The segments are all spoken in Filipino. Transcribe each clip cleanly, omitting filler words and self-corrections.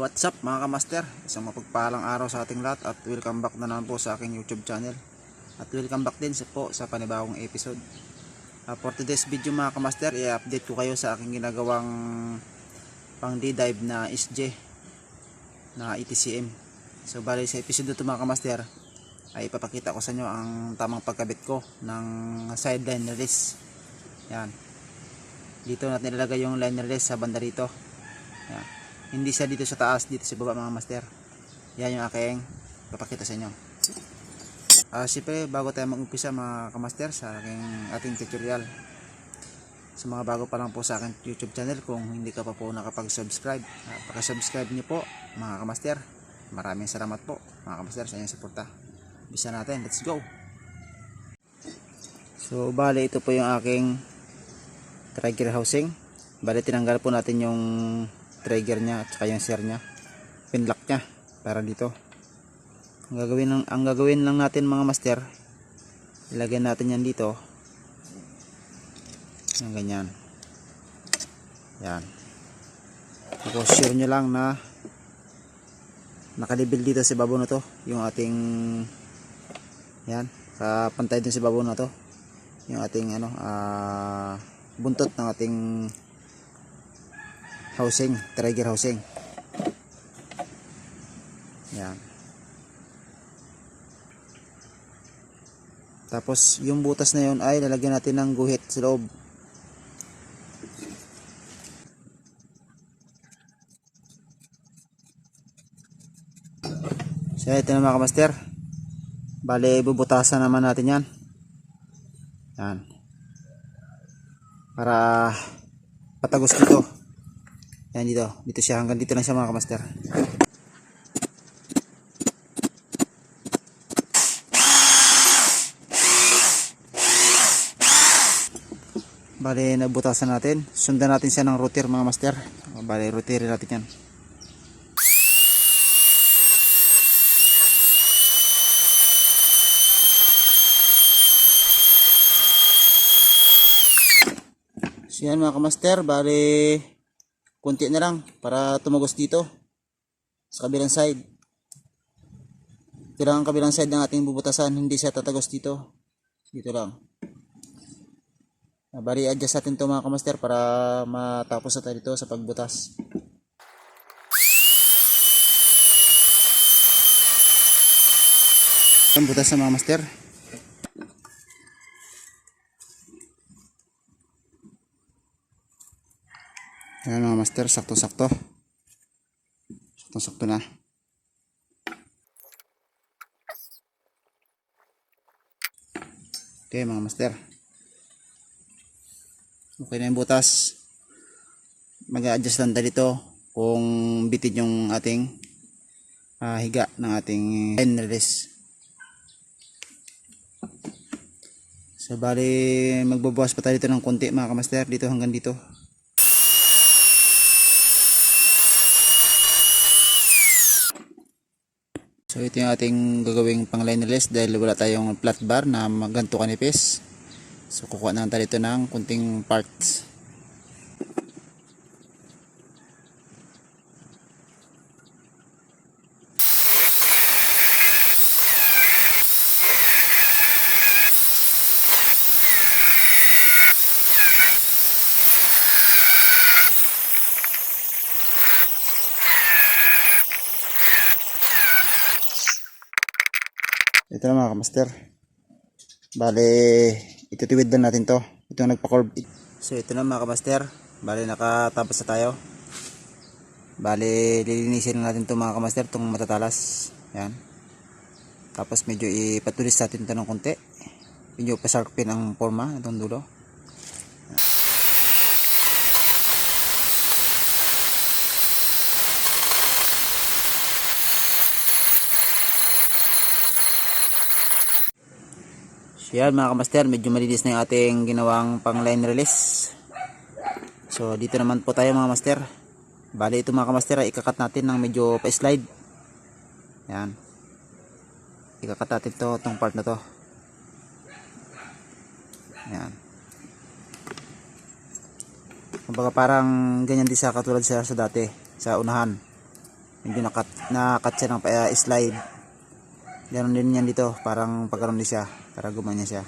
What's up mga kamaster? Isang mapagpalang araw sa ating lahat at welcome back na naman po sa aking YouTube channel. At welcome back din sa panibagong episode. For today's video mga kamaster, i-update ko kayo sa aking ginagawang pang D-dive na SJ na ETCM. So bali sa episode ito mga kamaster ay ipapakita ko sa inyo ang tamang pagkabit ko ng sideline release. Yan. Dito natin nilalagay yung line release sa banda rito. Yan. Hindi siya dito sa taas, dito sa baba mga master. Yan yung aking papakita sa inyo. Siyempre bago tayo mag-umpisa mga kamaster sa ating tutorial, sa mga bago pa lang po sa aking YouTube channel, kung hindi ka pa po nakapag-subscribe, paki-subscribe niyo po mga kamaster. Maraming salamat po mga kamaster sa inyong suporta. Umpisa natin, let's go. So bali ito po yung aking trigger housing. Bali tinanggal po natin yung trigger nya at saka yung sear nya, pinlock nya para dito. Ang gagawin lang natin mga master, ilagay natin yan dito ng ganyan. Yan, tapos sure nyo lang na nakalibil dito sa babaw na to yung ating, yan, kapantay din sa babaw na to yung ating buntot ng ating housing, trigger housing. Yan. Tapos yung butas na yun ay lalagyan natin ng guhit sa loob. So ito na mga kamaster, bali bubutasan naman natin yan. Yan, para patagos dito. Yan, dito siya, hanggang dito lang siya mga kamaster. Bali nabutasan natin, sundan natin siya ng router mga master. Bali routerin natin yan. So yan mga kamaster, bali kunti na lang para tumagos dito sa kabilang side. Ito lang ang kabilang side ng ating bubutasan, hindi siya tatagos dito. Dito lang. Bali adjust natin ito mga kamaster para matapos na tayo dito sa pagbutas. Ang butas na mga master. Ayan mga master, sakto-sakto. Sakto-sakto na. Okay mga master. Okay na yung butas. Mag-a-adjust lang tayo dito kung bitin yung ating higa ng ating line release. So bali magbubukas pa tayo dito ng konti mga kamaster, dito hanggang dito. So ito yung ating gagawing pang line release dahil wala tayong flat bar na ganito kanipis. So kukuha na tayo dito ng kunting parts. Ito na mga kamaster, bali itutiwid lang natin to. Ito yung nagpa-curve. So ito na mga kamaster, bali nakatapos na tayo. Bali lilinisin natin to mga kamaster, itong matatalas. Yan. Tapos medyo ipatulis natin ito ng konti, medyo pasarkpin ang forma itong dulo. Yan mga kamaster, medyo malinis na yung ating ginawang pang line release. So dito naman po tayo mga master. Bali ito mga kamaster ay ikakat natin ng medyo pa-slide. Yan, ikakat natin to, itong part na to. Yan, kumbaga parang ganyan din sa katulad sa dati sa unahan. medyo nakat siya ng slide. Ganon din yan dito, parang pagkaroon din siya para gumanya siya.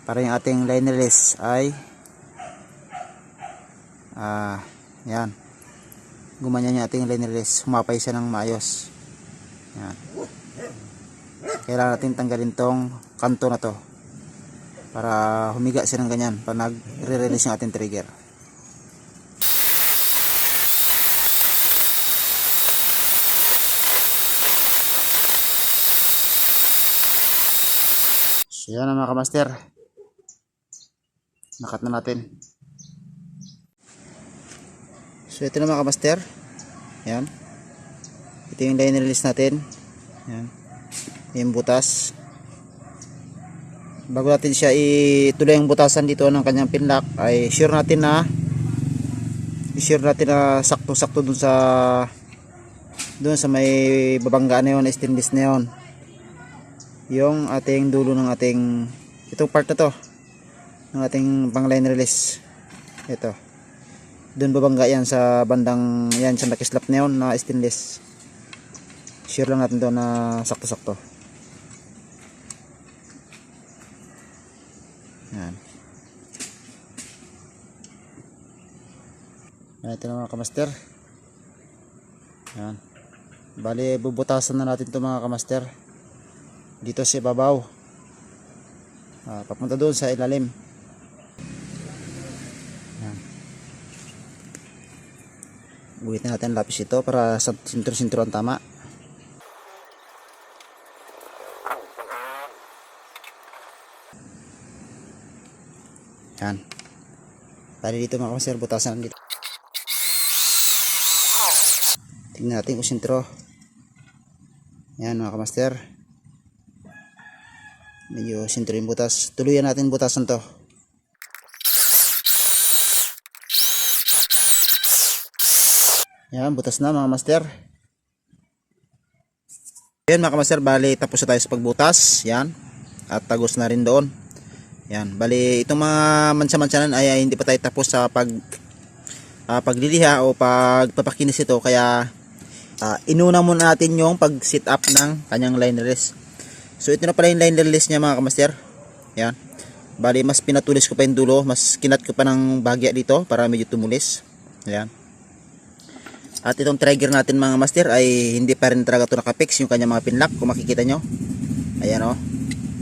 Para yung ating liner release ay yan, gumanya yung ating liner release, humapay siya ng maayos. Yan. Kailangan natin tanggalin tong kanto na to para humiga siya ng ganyan pag nagre-release yung ating trigger. So yan mga kamaster, nakat na natin. So ito na mga kamaster, yan, ito yung line release natin. Yan, yung butas. Bago natin siya ituloy yung butasan dito ng kanyang pinlock, ay sure natin na sakto-sakto dun sa may babangga na yun, stainless na yun, yung ating dulo ng ating itong part na to ng ating pang line release. Ito, dun babangga yan sa bandang yan, sa nakislap na yun na stainless. Sure lang natin doon na sakto-sakto. Yan. Ito na mga kamaster. Yan. Bali bubutasan na natin ito mga kamaster dito sa ibabaw, papunta doon sa ilalim. Yan. Guhitin natin lapis ito para sa sintro-sintro ang tama. Yan. Bali dito mga kamaster, butasan dito. Tingnan natin kung sintro. Yan mga kamaster, medyo sintro yung butas. Tuluyan natin butasan to. Yan, butas na mga master. Yan mga kamaster, bali tapos na tayo sa pagbutas. Yan, at tagos na rin doon. Yan, bali itong mga mansa-mansanan ay hindi pa tayo tapos sa pagliliha o pagpapakinis ito, kaya inuna muna natin yung pag sit up ng kanyang line release. So ito na pala yung line release niya mga kamaster. Yan, bali mas pinatulis ko pa yung dulo, mas kinat ko pa ng bahagya dito para medyo tumulis. Yan. At itong trigger natin mga master ay hindi pa rin talaga ito nakapix, yung kanyang mga pinlock kung makikita nyo. Ayan o,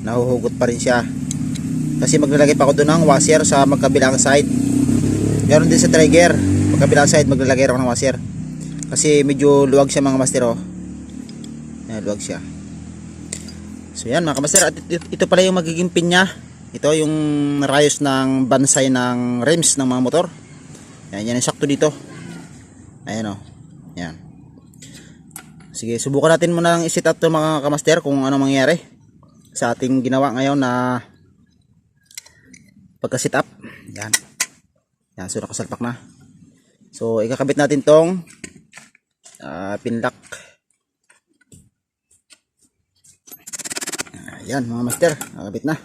nahuhugot pa rin siya kasi maglalagay pa ako doon ng washer sa magkabilang side. Ganoon din sa trigger, magkabilang side maglalagay ako ng washer kasi medyo luwag siya mga master o. Ayan, luwag siya. So yan mga master, at ito pala yung magiging pin niya. Ito yung rayos ng bansay ng rims ng mga motor. Ayan, yan yung sakto dito. Ayan o. Yan. Sige, subukan natin muna ng i-set up to mga kamaster kung ano mangyayari sa ating ginawa ngayon na pagka-set up. Yan. Yan, so nakasalpak na. So ikakabit natin tong pinlock. Yan mga master, nakabit na.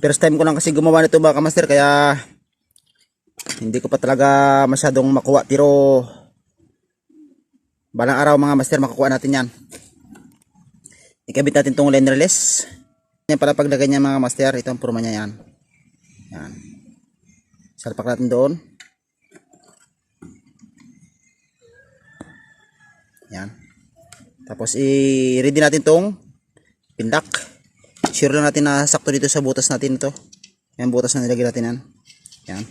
First time ko lang kasi gumawa nito mga kamaster, kaya hindi ko pa talaga masyadong makuha, pero balang araw mga master makukuha natin yan. Ikabit natin tong line release. Yan pala paglagay niya mga master, ito ang purma niya yan. Yan. Salpak natin doon. Yan. Tapos i-ready natin tong pinlock. Sure lang natin na sakto dito sa butas natin ito. Yan butas na nilagay natin yan. Yan.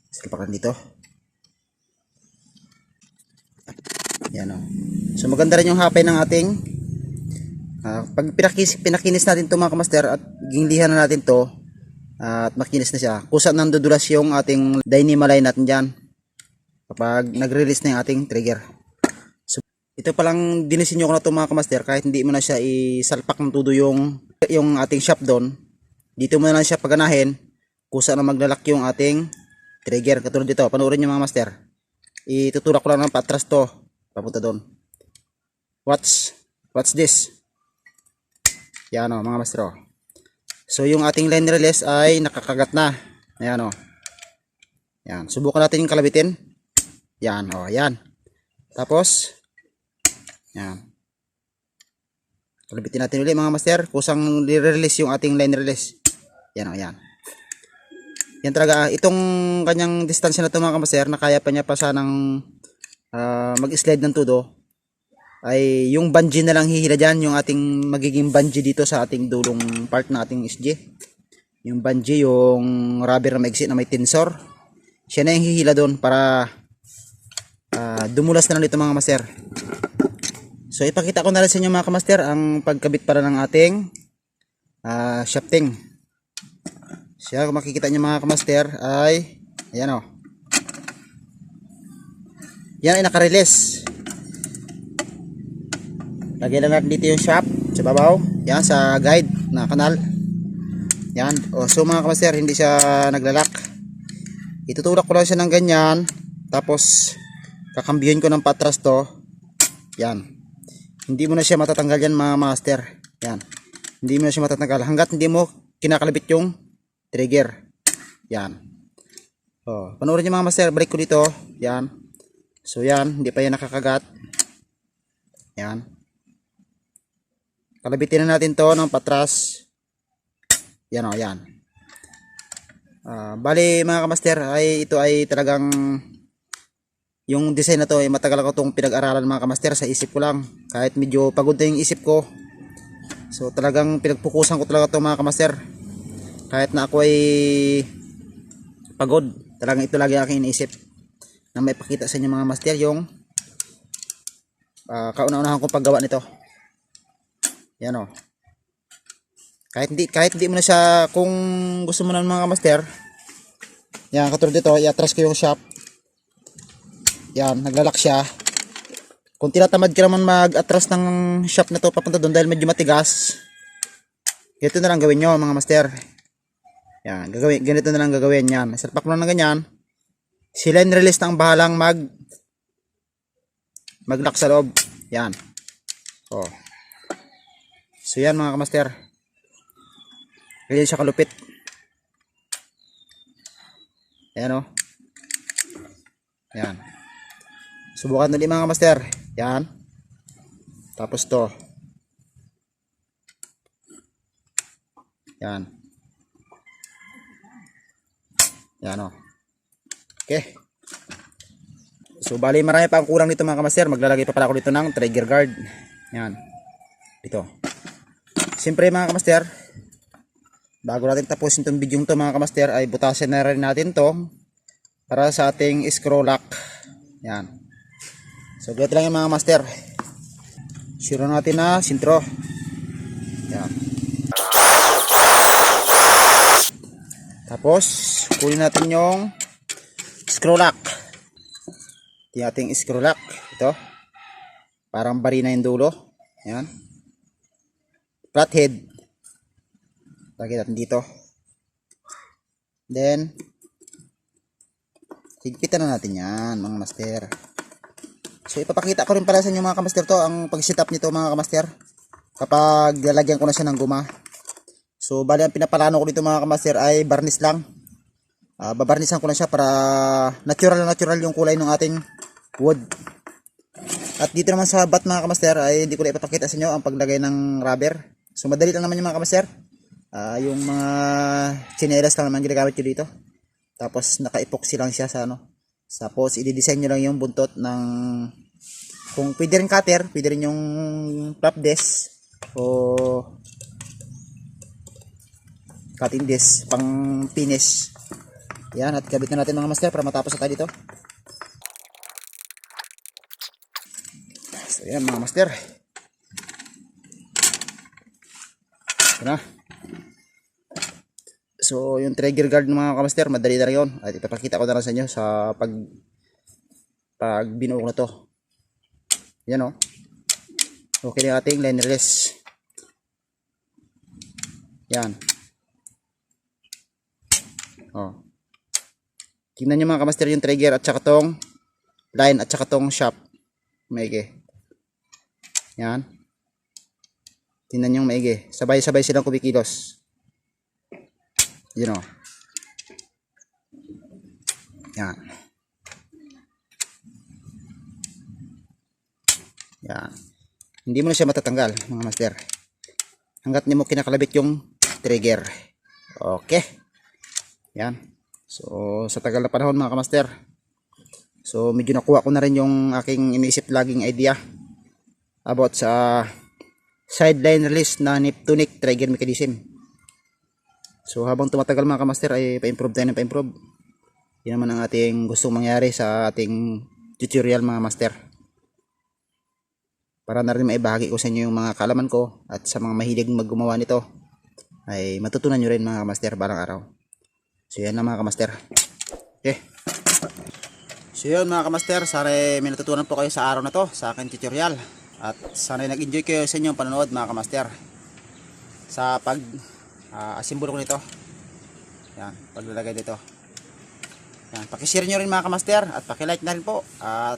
Salpak natin dito. Yan o. So maganda rin yung hapay ng ating pag pinakinis natin ito mga kamaster at ginglihan na natin to at makinis na siya, kusa nang dudulas yung ating dynemalay natin dyan kapag nag-release na yung ating trigger. So ito palang dinisenyo ko na ito mga kamaster, kahit hindi mo na siya isalpak ng todo yung ating shop doon, dito mo na lang siya paganahin, kusa na maglalak yung ating trigger. Katulad dito, panoorin nyo mga master, itutulak ko lang ng patras to papunta doon. Watch this. Yan o mga master o. So yung ating line release ay nakakagat na. Ayan o. Yan, subukan natin yung kalabitin. Yan, oh, yan. Tapos, yan. Kalabitin natin ulit mga master. Kusang release yung ating line release. Yan, oh, yan. Yan talaga, itong kanyang distansya na ito mga master, na kaya pa niya pa sanang mag-slide ng todo, ay yung bungee na lang hihila dyan, yung ating magiging bungee dito sa ating dulong part ng ating SG. Yung bungee, yung rubber na maigsi na may tensor, siya na yung hihila doon para dumulas na lang dito mga master. So ipakita ko na rin sa inyo mga kamaster ang pagkabit para ng ating shafting. Siya, kung makikita nyo mga kamaster ay ayan o. Yan ay nakarelease. Lagyan lang natin dito yung shaft sa babaw. Yan sa guide na kanal. Yan. O, so mga kamaster, hindi siya naglalak. Itutulak ko lang siya ng ganyan. Tapos kakambiyuhin ko ng patras to. Yan. Hindi mo na siya matatanggal yan mga master. Yan. Hindi mo na siya matatanggal hanggat hindi mo kinakalabit yung trigger. Yan. O, panoorin nyo mga master. Balik ko dito. Yan. So yan. Hindi pa yan nakakagat. Yan. Kalabitin na natin to ng patras. Yan o. Yan. Bali mga kamaster, ay ito ay talagang yung design na to ay matagal ko itong pinag-aralan mga kamaster, sa isip ko lang. Kahit medyo pagod na yung isip ko. So talagang pinagpukusan ko talaga ito mga kamaster. Kahit na ako ay pagod, talagang ito lagi aking iniisip na may pakita sa inyo mga master yung kauna-unahan kong paggawa nito. Yan o. Kahit hindi mo na siya, kung gusto mo na mga master, yan katulad dito, i-atras ko yung shaft. Yan, naglalak siya. Kung tinatamad ka naman mag-atras ng shaft na to papunta doon dahil medyo matigas, ito na lang gawin nyo mga master. Yan, ganito na lang gagawin. Yan, salpak mo lang ng ganyan. Si line release na ang bahalang mag-lock sa loob. Yan. Oh. So yan mga kamaster. Ganyan siya kalupit. Ayan o. Yan. Subukan ulit mga kamaster. Yan. Tapos to. Yan. Yan o. Okay. So bali marami pa ang kulang dito mga kamaster. Maglalagay pa pala ako dito ng trigger guard. Yan. Dito. Siyempre mga kamaster, bago natin tapusin itong video to mga kamaster, ay butasin na rin natin to para sa ating screw lock. Yan. So ganito lang yung mga master. Siro natin na sintro. Yan. Tapos kunin natin yung screw lock. Yung ating screw lock. Ito. Parang bari na yung dulo. Yan. Flathead. Lagyan natin dito. Then higpitan na natin yan mga master. So ipapakita ko rin pala sa inyo mga kamaster to ang pag-set up nito mga kamaster kapag lalagyan ko na siya ng guma. So bali ang pinaplano ko dito mga kamaster ay varnish lang. Babarnisan ko lang siya para natural yung kulay ng ating wood. At dito naman sa bat mga kamaster ay hindi ko na ipapakita sa inyo ang paglagay ng rubber. So madali lang naman yung mga kamaster. Yung mga chinelas lang naman ginagamit ko dito. Tapos naka-epoxy lang siya sa ano. Tapos i-design nyo lang yung buntot ng, kung pwede rin cutter, pwede rin yung flap disc o cutting disc pang finish. Yan, at kabit na natin mga master para matapos na tayo dito. So yan mga master. Ito na. So yung trigger guard ng mga kamaster, madali na rin yun. At ipapakita ko na lang sa inyo sa pag binuo na to. Yan o. Okay na ating line release. Yan. O. Tingnan nyo mga kamaster yung trigger at saka tong line at saka tong shaft. Maigi. Yan. Tingnan nyo maigi. Sabay-sabay silang kumikilos. Yun o. Yan. Yan. Hindi mo na siya matatanggal mga master. Hanggat hindi mo kinakalabit yung trigger. Okay. Yan. So sa tagal na panahon mga kamaster. So medyo nakuha ko na rin yung aking iniisip laging idea about sa sideline release na nip to neck trigger mechanism. So habang tumatagal mga kamaster ay pa-improve tayo ng pa-improve. Yan naman ang ating gustong mangyari sa ating tutorial mga master. Para na rin maibahagi ko sa inyo yung mga kaalaman ko at sa mga mahilig maggumawa nito ay matutunan nyo rin mga kamaster balang araw. So yan na mga kamaster. Okay. So yun mga kamaster, sana may natutunan po kayo sa araw na to sa aking tutorial. At sana nag-enjoy kayo sa inyong panonood mga kamaster. Sa pag asimbolo ko nito. Yan, paglalagay dito. Yan, paki-share nyo rin mga kamaster at paki-like na rin po. At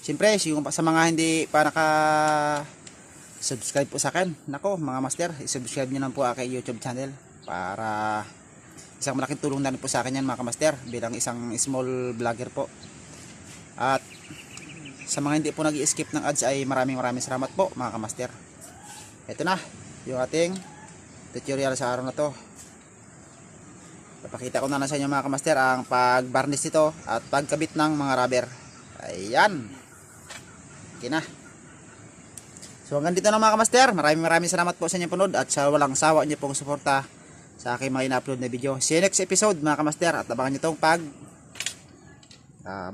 siyempre, sa mga hindi pa naka-subscribe po sa akin, nako mga master, i-subscribe nyo na po aking YouTube channel para isang malaking tulong na rin po sa akin yan mga kamaster bilang isang small vlogger po. At sa mga hindi po nag-i-skip ng ads ay maraming salamat po mga kamaster. Ito na yung ating tutorial sa araw na to. Papakita ko na sa inyo mga kamaster ang pag-varnish nito at pagkabit ng mga rubber. Ayan. Okay na. So hanggang dito na mga kamaster. Maraming salamat po sa inyong panood at sa walang sawa niyo pong suporta sa aking mga ina-upload na video. See you next episode mga kamaster at abangan nyo itong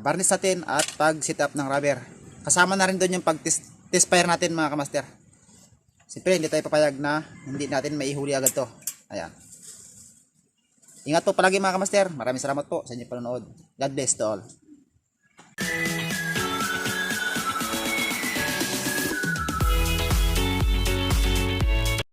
varnish natin at pag set up ng rubber. Kasama na rin doon yung pag test fire natin mga kamaster. Siyempre hindi tayo papayag na hindi natin maihuli agad to. Ayan. Ingat po palagi mga kamaster. Maraming salamat po sa inyong panonood. God bless to all.